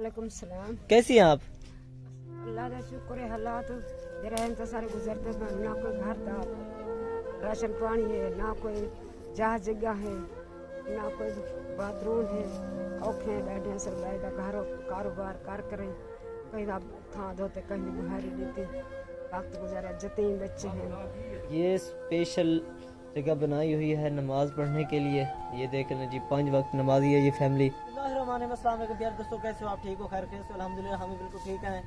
वालेकुम सलाम। कैसी हैं आप? अल्लाह का शुक्र है। हालात रहन तो सारे गुजरते हैं, ना कोई घर था, राशन पानी है, ना कोई जहाँ जगह है, ना कोई बाथरूम है। औखे बैठे सब बैठा घर कारोबार कर करे, कहीं थां धोते कहीं बुहारी देती, वक्त गुजारा जतीम बच्चे हैं। ये स्पेशल जगह बनाई हुई है नमाज पढ़ने के लिए। ये देख लें जी, 5 वक्त नमाजी है ये फैमिली। यार दोस्तों, कैसे हो आप? ठीक हो? खैर कैसे? अल्हम्दुलिल्लाह हम बिल्कुल ठीक हैं।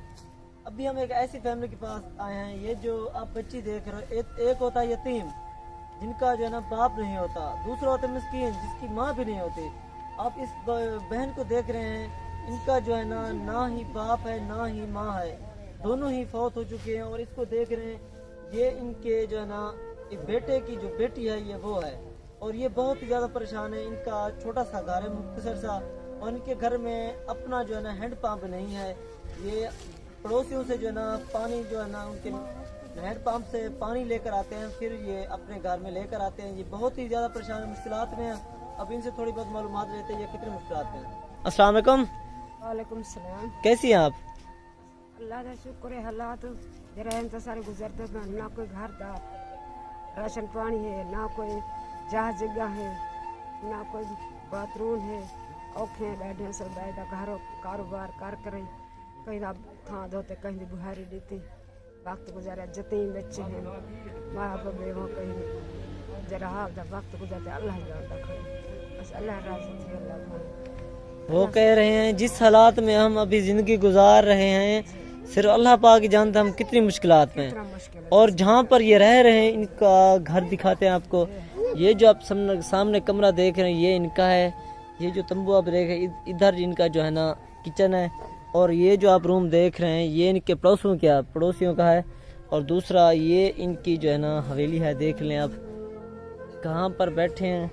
अभी हम एक ऐसी फैमिली के पास आए हैं। ये जो आप बच्ची देख रहे हो, एक होता है यतीम जिनका जो है ना बाप नहीं होता, दूसरा होता है मिस्कीन जिसकी माँ भी नहीं होती। आप इस बहन को देख रहे हैं, इनका जो है ना ही बाप है ना ही माँ है, दोनों ही फौत हो चुके हैं। और इसको देख रहे हैं, ये इनके जो है ना बेटे की जो बेटी है ये वो है, और ये बहुत ही ज़्यादा परेशान है। इनका छोटा सा घर है, मुख्तसर सा, और इनके घर में अपना जो है ना हैंड पंप नहीं है। ये पड़ोसियों से जो है ना पानी जो है ना उनके हैंड पंप से पानी लेकर आते हैं, फिर ये अपने घर में लेकर आते हैं। ये बहुत ही ज़्यादा परेशान मुश्किलात में हैं। अब इनसे थोड़ी बहुत मालूमात लेते हैं ये कितनी मुश्किलात में हैं। अस्सलाम वालेकुम। वालेकुम सलाम। कैसी हैं आप? अल्लाह का शुक्र है। हालात रहन तो सारे गुजरते हैं, ना कोई घर था, राशन पानी है, ना कोई जहाँ जगह है, ना कोई बाथरूम है। औखे बैठे सब बैठा घर कारोबार कर करे, कहीं थां धोते कहीं बुहारी देती, वक्त गुजारा जतीम बच्चे हैं। माँ बाप बेवा कहीं जरा वक्त गुजारते अल्लाह जानता खड़े, बस अल्लाह राजी थी। अल्लाह वो कह रहे हैं जिस हालात में हम अभी ज़िंदगी गुजार रहे हैं, सिर्फ अल्लाह पाक ही जानता हम कितनी मुश्किलात में। इतना मुश्किल है। और जहाँ पर ये रह रहे हैं, इनका घर दिखाते हैं आपको। ये जो आप सामने कमरा देख रहे हैं ये इनका है। ये जो तंबू आप देख रहे हैं, इधर इनका जो है ना किचन है। और ये जो आप रूम देख रहे हैं ये इनके पड़ोसियों का है। और दूसरा ये इनकी जो है ना हवेली है। देख लें आप कहाँ पर बैठे हैं,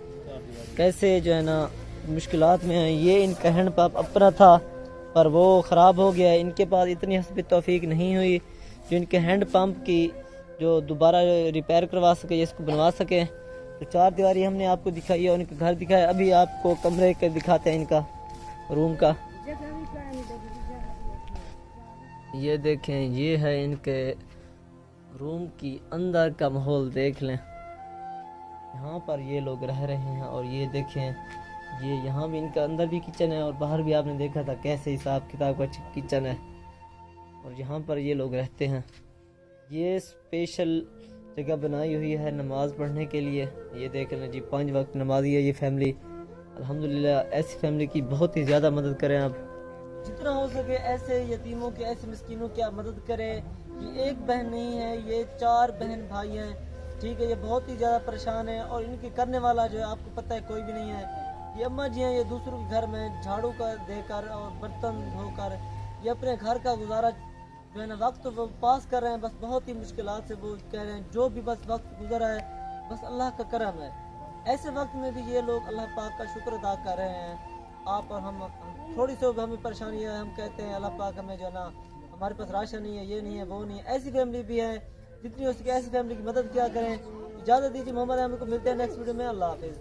कैसे जो है ना मुश्किलात में हैं। ये इनका हैंड पंप अपना था पर वो ख़राब हो गया है। इनके पास इतनी हस्बी तौफीक नहीं हुई जो इनके हैंड पंप की जो दोबारा रिपेयर करवा सके, इसको बनवा सके। तो 4 दीवारी हमने आपको दिखाई है, उनका घर दिखाया। अभी आपको कमरे के दिखाते हैं इनका रूम का। ये देखें, ये है इनके रूम की अंदर का माहौल देख लें। यहाँ पर ये लोग रह रहे हैं। और ये देखें, ये यहाँ भी इनका अंदर भी किचन है, और बाहर भी आपने देखा था कैसे हिसाब किताब का किचन है। और यहाँ पर ये लोग रहते हैं। ये स्पेशल जगह बनाई हुई है नमाज पढ़ने के लिए। ये देख लें जी, 5 वक्त नमाजी है ये फैमिली। अल्हम्दुलिल्लाह ऐसी फैमिली की बहुत ही ज़्यादा मदद करें आप। जितना हो सके ऐसे यतीमों के, ऐसे मिस्किनों की आप मदद करें। ये एक बहन नहीं है, ये 4 बहन भाई हैं, ठीक है। ये बहुत ही ज़्यादा परेशान है, और इनके करने वाला जो है आपको पता है कोई भी नहीं है। ये अम्मा जी हैं, ये दूसरों के घर में झाड़ू कर देकर और बर्तन धोकर ये अपने घर का गुजारा जो है ना वक्त वो पास कर रहे हैं। बस बहुत ही मुश्किलात से वो कह रहे हैं, जो भी बस वक्त गुजरा है बस अल्लाह का करम है। ऐसे वक्त में भी ये लोग अल्लाह पाक का शुक्र अदा कर रहे हैं। आप और हम थोड़ी सी हमें परेशानी है, हम कहते हैं अल्लाह पाक हमें जो है ना, हमारे पास राशन नहीं है, ये नहीं है, वो नहीं है। ऐसी फैमिली भी है, जितनी हो सके ऐसी फैमिली की मदद क्या करें। इजाज़त दीजिए, मोहम्मद अहमद को मिलते हैं नेक्स्ट वीडियो में। अल्लाह हाफिज़।